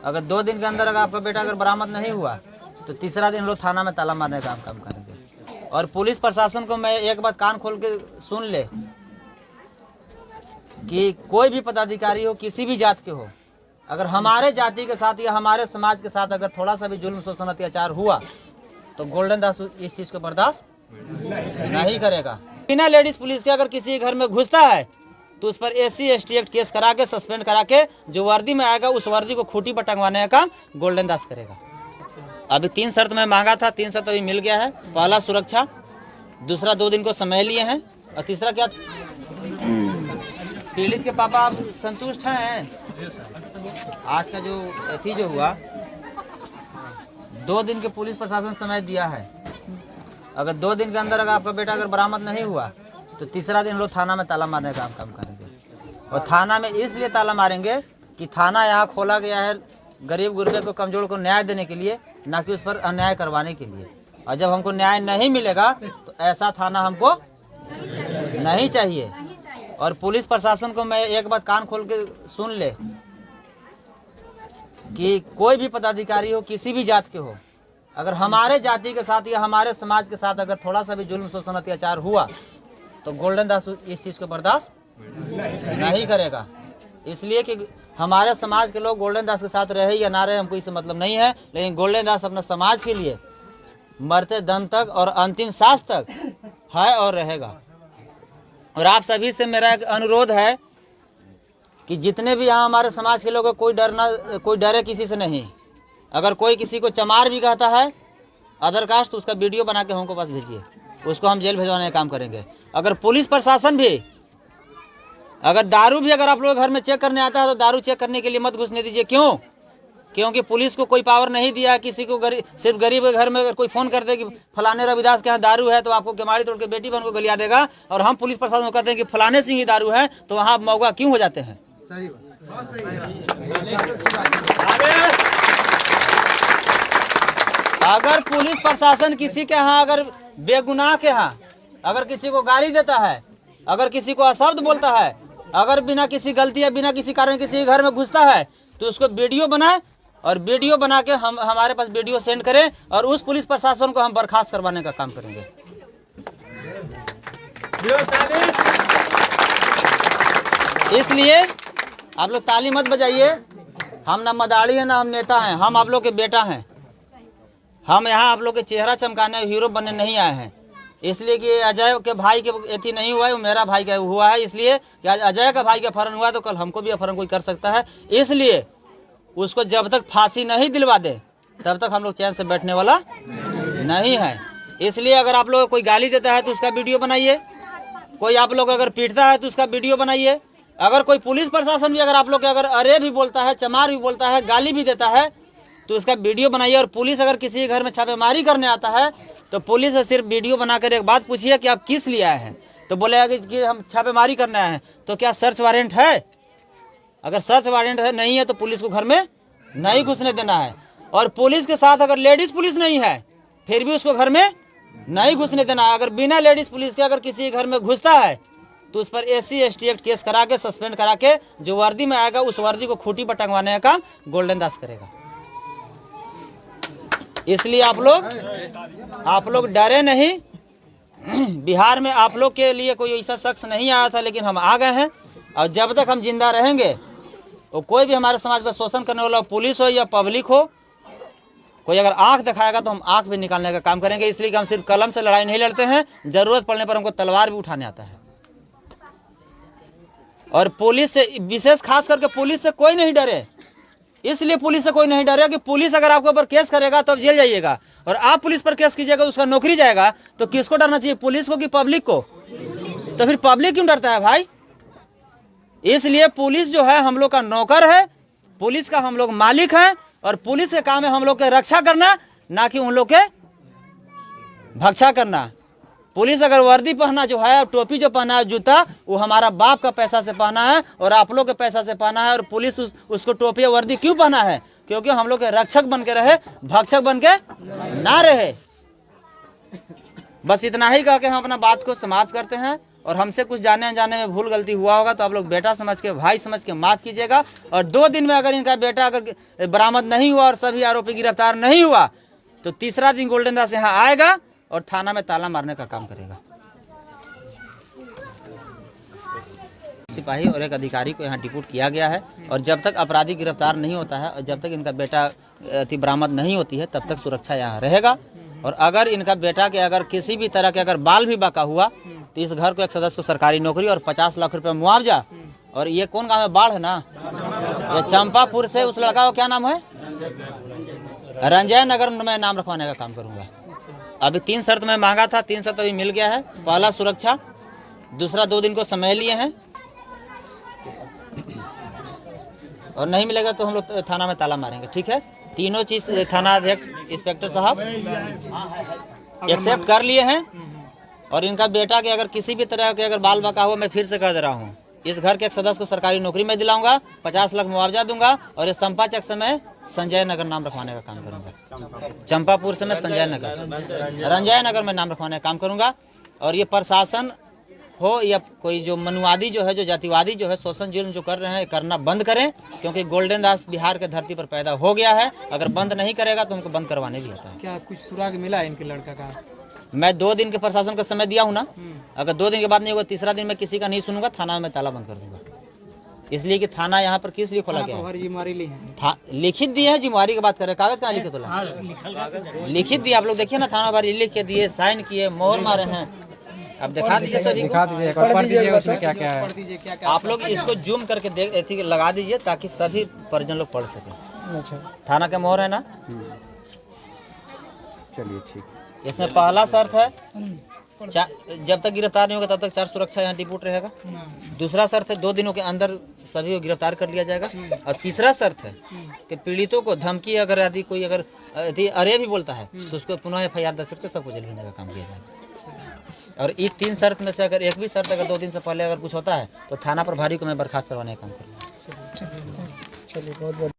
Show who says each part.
Speaker 1: अगर 2 दिन के अंदर अगर आपका बेटा अगर बरामद नहीं हुआ तो तीसरा दिन हम लोग थाना में ताला मारने का काम करेंगे। और पुलिस प्रशासन को मैं एक बात कान खोल के सुन ले कि कोई भी पदाधिकारी हो, किसी भी जात के हो, अगर हमारे जाति के साथ या हमारे समाज के साथ अगर थोड़ा सा भी जुल्म शोषण अत्याचार हुआ तो गोल्डन दास इस चीज को बर्दाश्त नहीं करेगा। बिना लेडीज पुलिस के अगर किसी घर में घुसता है तो उस पर SC ST एक्ट केस करा के सस्पेंड करा के जो वर्दी में आएगा उस वर्दी को खूंटी पर टंगवाने का काम गोल्डन दास करेगा। अभी 3 शर्त मैं मांगा था, 3 शर्त अभी मिल गया है। पहला सुरक्षा, दूसरा 2 दिन को समय लिए हैं, और तीसरा क्या, पीड़ित के पापा आप संतुष्ट हैं? आज का जो अथी जो हुआ 2 दिन के पुलिस प्रशासन समय दिया है। अगर 2 दिन के अंदर अगर आपका बेटा अगर बरामद नहीं हुआ तो तीसरा दिन हम लोग थाना में ताला मारने का काम करेंगे। और थाना में इसलिए ताला मारेंगे कि थाना यहाँ खोला गया है गरीब गुरबे को, कमजोर को न्याय देने के लिए, ना कि उस पर अन्याय करवाने के लिए। और जब हमको न्याय नहीं मिलेगा तो ऐसा थाना हमको नहीं चाहिए। और पुलिस प्रशासन को मैं एक बात कान खोल के सुन ले कि कोई भी पदाधिकारी हो, किसी भी जात के हो, अगर हमारे जाति के साथ या हमारे समाज के साथ अगर थोड़ा सा भी जुल्म शोषण अत्याचार हुआ तो गोल्डन दास इस चीज को बर्दाश्त नहीं करेगा। इसलिए कि हमारे समाज के लोग गोल्डन दास के साथ रहे या ना रहे हमको इससे मतलब नहीं है, लेकिन गोल्डन दास अपने समाज के लिए मरते दम तक और अंतिम सांस तक है और रहेगा। और आप सभी से मेरा एक अनुरोध है कि जितने भी यहाँ हमारे समाज के लोग हैं, कोई डरे किसी से नहीं। अगर कोई किसी को चमार भी कहता है अदर कास्ट तो उसका वीडियो बना के हमको पास भेजिए, उसको हम जेल भेजवाने का काम करेंगे। अगर पुलिस प्रशासन भी अगर दारू भी अगर आप लोग घर में चेक करने आता है तो दारू चेक करने के लिए मत घुसने दीजिए। क्यों? क्योंकि पुलिस को कोई पावर नहीं दिया है किसी को। सिर्फ गरीब के घर में अगर कोई फोन कर दे कि फलाने रविदास के यहाँ दारू है तो आपको केमाड़ी तोड़ के बेटी बहन को गलिया देगा, और हम पुलिस प्रशासन को कहते हैं कि फलाने सिंह ही दारू है, तो वहाँ मौका क्यों हो जाते हैं? अगर पुलिस प्रशासन किसी के यहाँ अगर बेगुनाह के यहाँ अगर किसी को गाली देता है, अगर किसी को अशब्द बोलता है, अगर बिना किसी गलती या बिना किसी कारण किसी घर में घुसता है तो उसको वीडियो बनाए और वीडियो बना के हम हमारे पास वीडियो सेंड करें और उस पुलिस प्रशासन को हम बर्खास्त करवाने का काम करेंगे। इसलिए आप लोग ताली मत बजाइए। हम ना मदारी है ना हम नेता हैं, हम आप लोग के बेटा हैं। हम यहाँ आप लोग के चेहरा चमकाने हीरो बनने नहीं आए हैं। इसलिए कि अजय के भाई के एथी नहीं हुआ है, वो मेरा भाई का हुआ है। इसलिए कि आज अजय का भाई का अपहरण हुआ तो कल हमको भी अपहरण कोई कर सकता है। इसलिए उसको जब तक फांसी नहीं दिलवा दे तब तक हम लोग चैन से बैठने वाला नहीं है। इसलिए अगर आप लोग कोई गाली देता है तो उसका वीडियो बनाइए, कोई आप लोग अगर पीटता है तो उसका वीडियो बनाइए। अगर कोई पुलिस प्रशासन भी अगर आप लोग के अगर अरे भी बोलता है, चमार भी बोलता है, गाली भी देता है तो उसका वीडियो बनाइए। और पुलिस अगर किसी घर में छापेमारी करने आता है तो पुलिस से सिर्फ वीडियो बनाकर एक बात पूछिए कि आप किस लिए आए हैं, तो बोलेगा कि हम छापेमारी करने आए हैं। तो क्या सर्च वारंट है? अगर सर्च वारंट है नहीं है तो पुलिस को घर में नहीं घुसने देना है। और पुलिस के साथ अगर लेडीज पुलिस नहीं है फिर भी उसको घर में नहीं घुसने देना है। अगर बिना लेडीज पुलिस के अगर किसी घर में घुसता है तो उस पर SC ST एक्ट केस करा के सस्पेंड करा के जो वर्दी में आएगा उस वर्दी को खूंटी पर टंगवाने का काम गोल्डन दास करेगा। इसलिए आप लोग डरे नहीं। बिहार में आप लोग के लिए कोई ऐसा शख्स नहीं आया था, लेकिन हम आ गए हैं। और जब तक हम जिंदा रहेंगे तो कोई भी हमारे समाज पर शोषण करने वाला पुलिस हो या पब्लिक हो, कोई अगर आंख दिखाएगा तो हम आंख भी निकालने का काम करेंगे। इसलिए कि हम सिर्फ कलम से लड़ाई नहीं लड़ते हैं, जरूरत पड़ने पर हमको तलवार भी उठाने आता है। और पुलिस से विशेष खास करके पुलिस से कोई नहीं डरे। इसलिए पुलिस से कोई नहीं डरे कि पुलिस अगर आपके ऊपर केस करेगा तो आप जेल जाइएगा, और आप पुलिस पर केस कीजिएगा उसका नौकरी जाएगा। तो किसको डरना चाहिए, पुलिस को कि पब्लिक को? तो फिर पब्लिक क्यों डरता है भाई? इसलिए पुलिस जो है हम लोग का नौकर है, पुलिस का हम लोग मालिक हैं, और पुलिस का काम है हम लोग के रक्षा करना, ना कि उन लोग के भक्षा करना। पुलिस अगर वर्दी पहना जो है, टोपी जो पहना है, जूता, वो हमारा बाप का पैसा से पहना है और आप लोग के पैसा से पहना है। और पुलिस उसको टोपी या वर्दी क्यों पहना है? क्योंकि हम लोग के रक्षक बन के रहे, भक्षक बन के ना रहे। बस इतना ही कह के हम अपना बात को समाप्त करते हैं। और हमसे कुछ जाने अनजाने में भूल गलती हुआ होगा तो आप लोग बेटा समझ के, भाई समझ के माफ़ कीजिएगा। और 2 दिन में अगर इनका बेटा अगर बरामद नहीं हुआ और सभी आरोपी गिरफ्तार नहीं हुआ तो तीसरा दिन गोल्डन दास यहाँ आएगा और थाना में ताला मारने का काम करेगा। सिपाही और एक अधिकारी को यहाँ डिप्यूट किया गया है और जब तक अपराधी गिरफ्तार नहीं होता है और जब तक इनका बेटा बरामद नहीं होती है तब तक सुरक्षा यहाँ रहेगा। और अगर इनका बेटा के अगर किसी भी तरह के अगर बाल भी बका हुआ तो इस घर को एक सदस्य को सरकारी नौकरी और 50 लाख रुपए मुआवजा। और ये कौन गाँव है? बाढ़ है ना, ये चंपापुर से उस लड़का का क्या नाम है? रंजय नगर में नाम रखवाने का काम करूंगा। अभी 3 शर्त में मांगा था, 3 शर्त अभी मिल गया है। पहला सुरक्षा, दूसरा 2 दिन को समय लिए हैं और नहीं मिलेगा तो हम लोग थाना में ताला मारेंगे। ठीक है, तीनों चीज थाना अध्यक्ष इंस्पेक्टर साहब एक्सेप्ट कर लिए हैं। और इनका बेटा के अगर किसी भी तरह के अगर बाल बका हुआ, मैं फिर से कह दे रहा हूँ, इस घर के एक सदस्य को सरकारी नौकरी में दिलाऊंगा, 50 लाख मुआवजा दूंगा और ये संपा चक से मैं संजय नगर नाम रखवाने का काम करूंगा। चंपापुर से मैं संजय नगर, रंजय नगर में नाम रखवाने का काम करूंगा। और ये प्रशासन हो या कोई जो मनुवादी जो है, जो जातिवादी जो है, शोषण जुल्म जो कर रहे हैं, करना बंद करें, क्योंकि गोल्डन दास बिहार के धरती पर पैदा हो गया है। अगर बंद नहीं करेगा तो उनको बंद करवाने भी होता है।
Speaker 2: क्या कुछ सुराग मिला है इनके लड़का का?
Speaker 1: मैं 2 दिन के प्रशासन का समय दिया हूँ ना, अगर 2 दिन के बाद नहीं होगा, तीसरा दिन मैं किसी का नहीं सुनूंगा, थाना में ताला बंद कर दूंगा। इसलिए कि थाना यहाँ पर किस लिए खोला गया है?
Speaker 2: जिम्मेवारी ली है,
Speaker 1: लिखित दी है। जिम्मेवारी की बात करें, कागज कहाँ लिखित होला? लिखित दिया, आप लोग देखिए ना, थाना भर लिख के दिए, साइन किए, मोहर मारे हैं। अब दिखा दीजिए सभी,
Speaker 2: दिखा दीजिए, पढ़ दीजिए उसमें क्या क्या है।
Speaker 1: आप लोग इसको जूम करके देख लगा दीजिए ताकि सभी परिजन लोग पढ़ सकें।
Speaker 2: अच्छा,
Speaker 1: थाना का मोहर है ना।
Speaker 2: चलिए ठीक।
Speaker 1: इसमें पहला शर्त है जब तक गिरफ्तार नहीं होगा तब तक 4 सुरक्षा यहाँ डिप्यूट रहेगा। दूसरा शर्त है 2 दिनों के अंदर सभी को गिरफ्तार कर लिया जाएगा। और तीसरा शर्त है कि पीड़ितों को धमकी अगर यदि कोई अगर अरे भी बोलता है तो उसको पुनः FIR दर्ज करके सबको जेल भेजने का काम किया जाएगा। और इस 3 शर्त में से अगर एक भी शर्त अगर 2 दिन से पहले अगर कुछ होता है तो थाना प्रभारी को मैं बर्खास्त करवाने का काम करूँगा।
Speaker 2: चलिए, बहुत बहुत